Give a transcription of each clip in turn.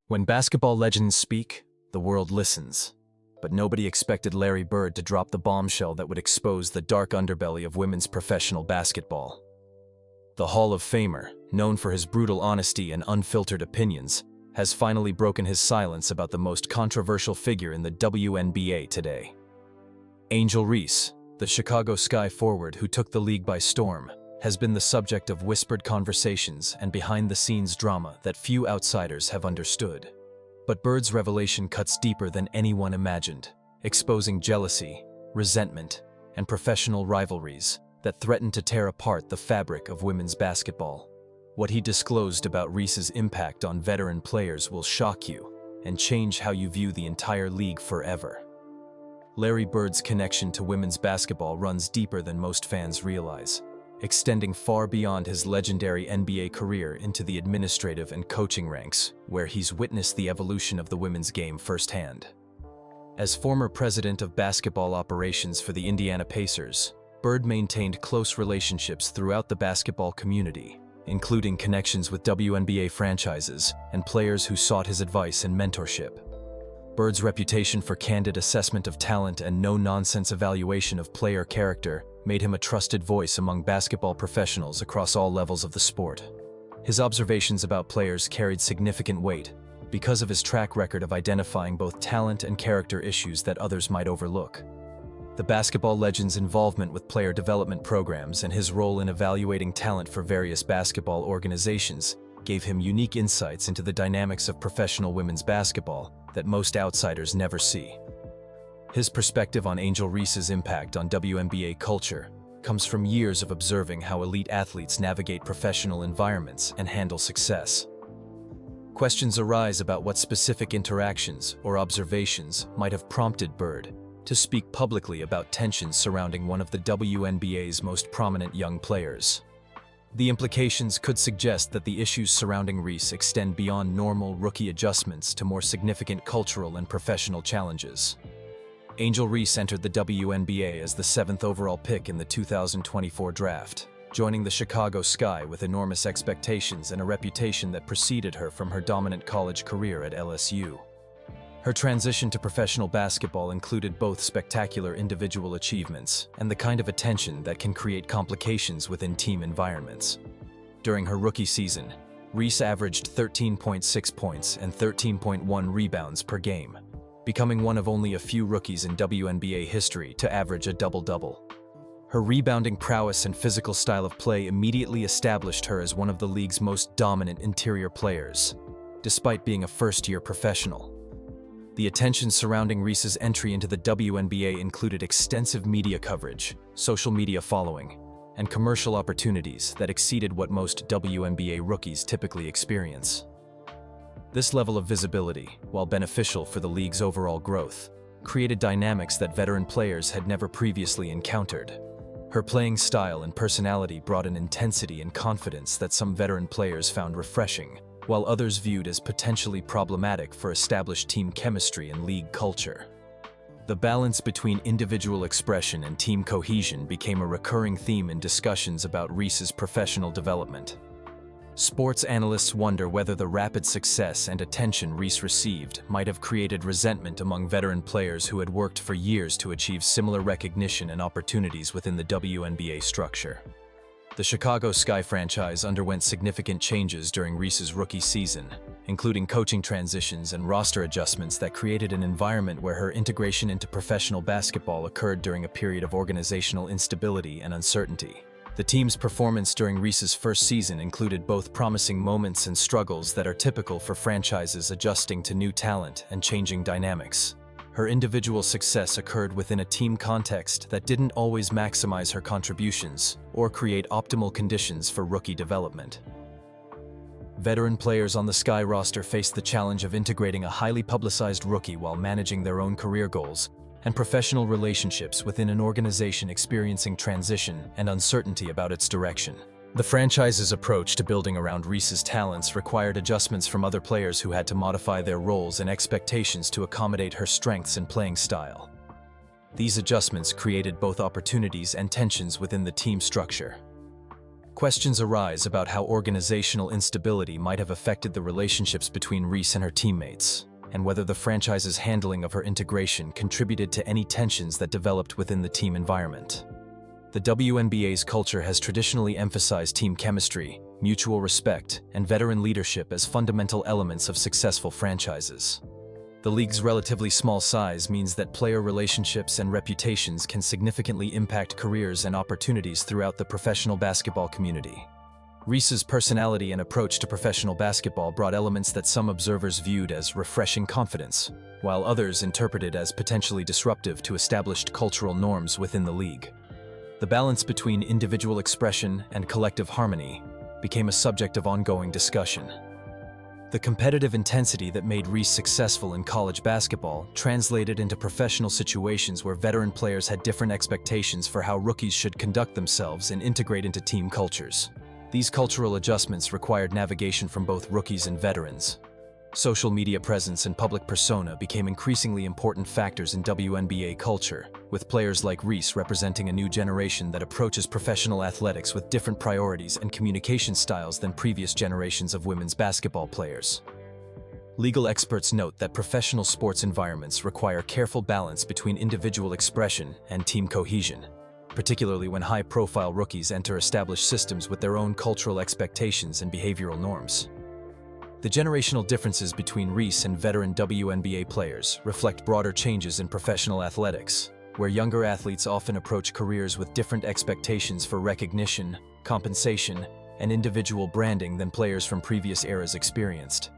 When basketball legends speak, the world listens. But nobody expected Larry Bird to drop the bombshell that would expose the dark underbelly of women's professional basketball. The Hall of Famer, known for his brutal honesty and unfiltered opinions, has finally broken his silence about the most controversial figure in the WNBA today. Angel Reese, the Chicago Sky forward who took the league by storm, has been the subject of whispered conversations and behind-the-scenes drama that few outsiders have understood. But Bird's revelation cuts deeper than anyone imagined, exposing jealousy, resentment, and professional rivalries that threaten to tear apart the fabric of women's basketball. What he disclosed about Reese's impact on veteran players will shock you and change how you view the entire league forever. Larry Bird's connection to women's basketball runs deeper than most fans realize, extending far beyond his legendary NBA career into the administrative and coaching ranks, where he's witnessed the evolution of the women's game firsthand. As former president of basketball operations for the Indiana Pacers, Bird maintained close relationships throughout the basketball community, including connections with WNBA franchises and players who sought his advice and mentorship. Bird's reputation for candid assessment of talent and no-nonsense evaluation of player character made him a trusted voice among basketball professionals across all levels of the sport. His observations about players carried significant weight because of his track record of identifying both talent and character issues that others might overlook. The basketball legend's involvement with player development programs and his role in evaluating talent for various basketball organizations gave him unique insights into the dynamics of professional women's basketball that most outsiders never see. His perspective on Angel Reese's impact on WNBA culture comes from years of observing how elite athletes navigate professional environments and handle success. Questions arise about what specific interactions or observations might have prompted Bird to speak publicly about tensions surrounding one of the WNBA's most prominent young players. The implications could suggest that the issues surrounding Reese extend beyond normal rookie adjustments to more significant cultural and professional challenges. Angel Reese entered the WNBA as the 7th overall pick in the 2024 draft, joining the Chicago Sky with enormous expectations and a reputation that preceded her from her dominant college career at LSU. Her transition to professional basketball included both spectacular individual achievements and the kind of attention that can create complications within team environments. During her rookie season, Reese averaged 13.6 points and 13.1 rebounds per game, becoming one of only a few rookies in WNBA history to average a double-double. Her rebounding prowess and physical style of play immediately established her as one of the league's most dominant interior players, despite being a first-year professional. The attention surrounding Reese's entry into the WNBA included extensive media coverage, social media following, and commercial opportunities that exceeded what most WNBA rookies typically experience. This level of visibility, while beneficial for the league's overall growth, created dynamics that veteran players had never previously encountered. Her playing style and personality brought an intensity and confidence that some veteran players found refreshing, while others viewed as potentially problematic for established team chemistry and league culture. The balance between individual expression and team cohesion became a recurring theme in discussions about Reese's professional development. Sports analysts wonder whether the rapid success and attention Reese received might have created resentment among veteran players who had worked for years to achieve similar recognition and opportunities within the WNBA structure. The Chicago Sky franchise underwent significant changes during Reese's rookie season, including coaching transitions and roster adjustments that created an environment where her integration into professional basketball occurred during a period of organizational instability and uncertainty. The team's performance during Reese's first season included both promising moments and struggles that are typical for franchises adjusting to new talent and changing dynamics. Her individual success occurred within a team context that didn't always maximize her contributions or create optimal conditions for rookie development. Veteran players on the Sky roster faced the challenge of integrating a highly publicized rookie while managing their own career goals and professional relationships within an organization experiencing transition and uncertainty about its direction. The franchise's approach to building around Reese's talents required adjustments from other players who had to modify their roles and expectations to accommodate her strengths and playing style. These adjustments created both opportunities and tensions within the team structure. Questions arise about how organizational instability might have affected the relationships between Reese and her teammates, and whether the franchise's handling of her integration contributed to any tensions that developed within the team environment. The WNBA's culture has traditionally emphasized team chemistry, mutual respect, and veteran leadership as fundamental elements of successful franchises. The league's relatively small size means that player relationships and reputations can significantly impact careers and opportunities throughout the professional basketball community. Reese's personality and approach to professional basketball brought elements that some observers viewed as refreshing confidence, while others interpreted as potentially disruptive to established cultural norms within the league. The balance between individual expression and collective harmony became a subject of ongoing discussion. The competitive intensity that made Reese successful in college basketball translated into professional situations where veteran players had different expectations for how rookies should conduct themselves and integrate into team cultures. These cultural adjustments required navigation from both rookies and veterans. Social media presence and public persona became increasingly important factors in WNBA culture, with players like Reese representing a new generation that approaches professional athletics with different priorities and communication styles than previous generations of women's basketball players. Legal experts note that professional sports environments require careful balance between individual expression and team cohesion, particularly when high-profile rookies enter established systems with their own cultural expectations and behavioral norms. The generational differences between Reese and veteran WNBA players reflect broader changes in professional athletics, where younger athletes often approach careers with different expectations for recognition, compensation, and individual branding than players from previous eras experienced.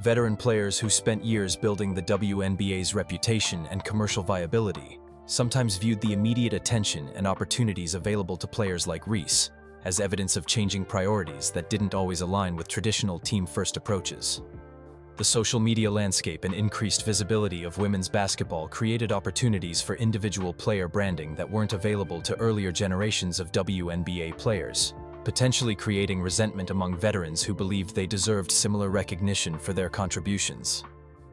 Veteran players who spent years building the WNBA's reputation and commercial viability sometimes viewed the immediate attention and opportunities available to players like Reese as evidence of changing priorities that didn't always align with traditional team-first approaches. The social media landscape and increased visibility of women's basketball created opportunities for individual player branding that weren't available to earlier generations of WNBA players, potentially creating resentment among veterans who believed they deserved similar recognition for their contributions.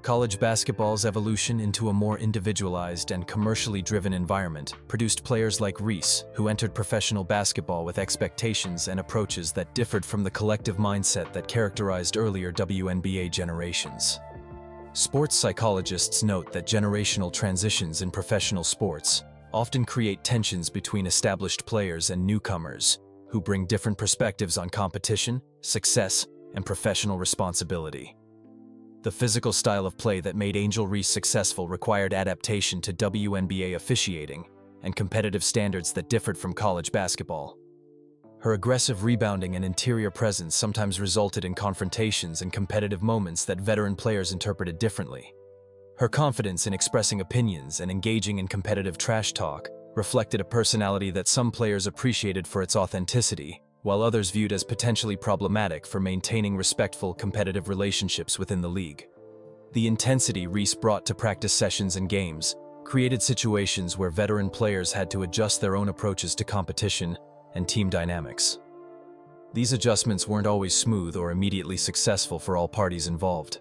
College basketball's evolution into a more individualized and commercially driven environment produced players like Reese, who entered professional basketball with expectations and approaches that differed from the collective mindset that characterized earlier WNBA generations. Sports psychologists note that generational transitions in professional sports often create tensions between established players and newcomers, who bring different perspectives on competition, success, and professional responsibility. The physical style of play that made Angel Reese successful required adaptation to WNBA officiating and competitive standards that differed from college basketball. Her aggressive rebounding and interior presence sometimes resulted in confrontations and competitive moments that veteran players interpreted differently. Her confidence in expressing opinions and engaging in competitive trash talk reflected a personality that some players appreciated for its authenticity, while others viewed as potentially problematic for maintaining respectful competitive relationships within the league. The intensity Reese brought to practice sessions and games created situations where veteran players had to adjust their own approaches to competition and team dynamics. These adjustments weren't always smooth or immediately successful for all parties involved.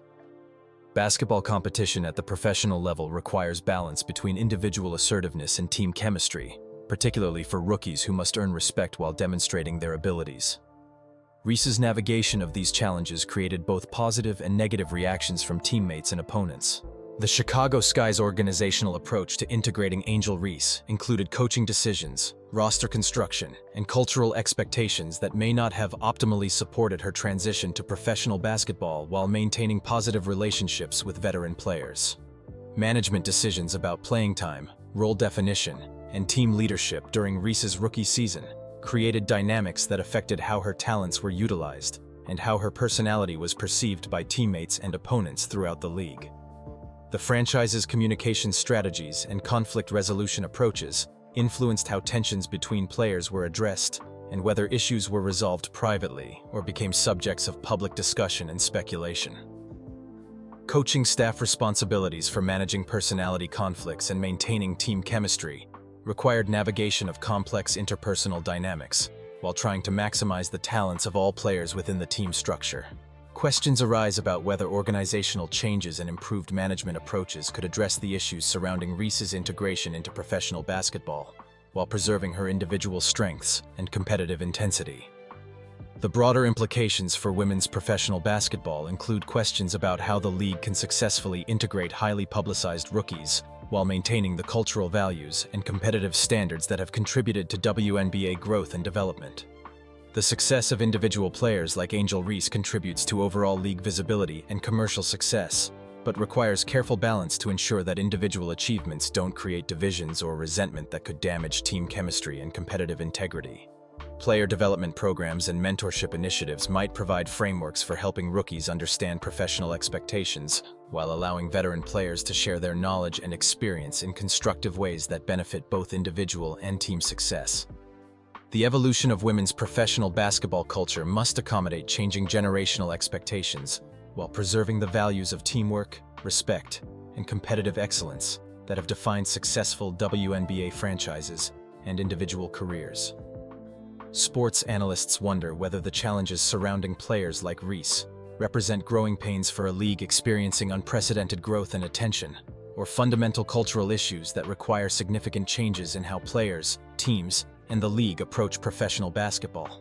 Basketball competition at the professional level requires balance between individual assertiveness and team chemistry, particularly for rookies who must earn respect while demonstrating their abilities. Reese's navigation of these challenges created both positive and negative reactions from teammates and opponents. The Chicago Sky's organizational approach to integrating Angel Reese included coaching decisions, roster construction, and cultural expectations that may not have optimally supported her transition to professional basketball while maintaining positive relationships with veteran players. Management decisions about playing time, role definition, and team leadership during Reese's rookie season created dynamics that affected how her talents were utilized and how her personality was perceived by teammates and opponents throughout the league. The franchise's communication strategies and conflict resolution approaches influenced how tensions between players were addressed and whether issues were resolved privately or became subjects of public discussion and speculation. Coaching staff responsibilities for managing personality conflicts and maintaining team chemistry required navigation of complex interpersonal dynamics, while trying to maximize the talents of all players within the team structure. Questions arise about whether organizational changes and improved management approaches could address the issues surrounding Reese's integration into professional basketball, while preserving her individual strengths and competitive intensity. The broader implications for women's professional basketball include questions about how the league can successfully integrate highly publicized rookies while maintaining the cultural values and competitive standards that have contributed to WNBA growth and development. The success of individual players like Angel Reese contributes to overall league visibility and commercial success, but requires careful balance to ensure that individual achievements don't create divisions or resentment that could damage team chemistry and competitive integrity. Player development programs and mentorship initiatives might provide frameworks for helping rookies understand professional expectations, while allowing veteran players to share their knowledge and experience in constructive ways that benefit both individual and team success. The evolution of women's professional basketball culture must accommodate changing generational expectations, while preserving the values of teamwork, respect, and competitive excellence that have defined successful WNBA franchises and individual careers. Sports analysts wonder whether the challenges surrounding players like Reese represent growing pains for a league experiencing unprecedented growth and attention, or fundamental cultural issues that require significant changes in how players, teams, and the league approach professional basketball.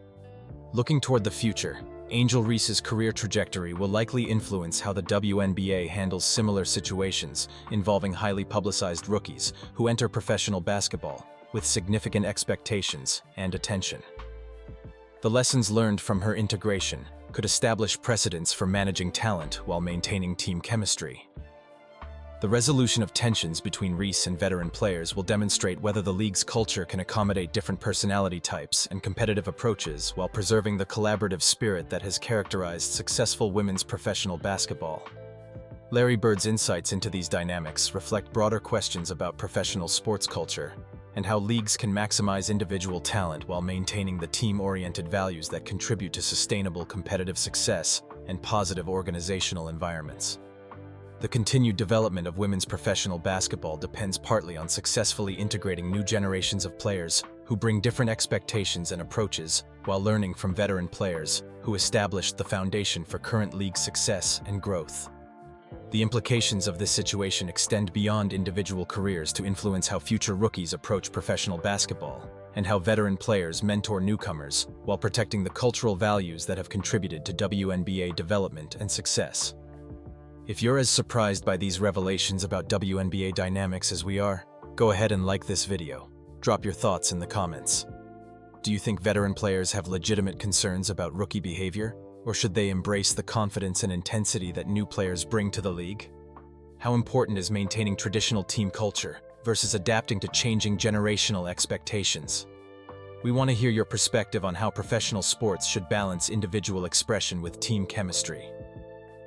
Looking toward the future, Angel Reese's career trajectory will likely influence how the WNBA handles similar situations involving highly publicized rookies who enter professional basketball with significant expectations and attention. The lessons learned from her integration could establish precedents for managing talent while maintaining team chemistry. The resolution of tensions between Reese and veteran players will demonstrate whether the league's culture can accommodate different personality types and competitive approaches while preserving the collaborative spirit that has characterized successful women's professional basketball. Larry Bird's insights into these dynamics reflect broader questions about professional sports culture and how leagues can maximize individual talent while maintaining the team-oriented values that contribute to sustainable competitive success and positive organizational environments. The continued development of women's professional basketball depends partly on successfully integrating new generations of players who bring different expectations and approaches while learning from veteran players who established the foundation for current league success and growth. The implications of this situation extend beyond individual careers to influence how future rookies approach professional basketball and how veteran players mentor newcomers while protecting the cultural values that have contributed to WNBA development and success. If you're as surprised by these revelations about WNBA dynamics as we are, go ahead and like this video. Drop your thoughts in the comments. Do you think veteran players have legitimate concerns about rookie behavior, or should they embrace the confidence and intensity that new players bring to the league? How important is maintaining traditional team culture versus adapting to changing generational expectations? We want to hear your perspective on how professional sports should balance individual expression with team chemistry.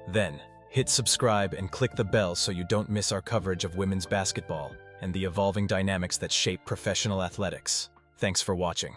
Then, hit subscribe and click the bell so you don't miss our coverage of women's basketball and the evolving dynamics that shape professional athletics. Thanks for watching.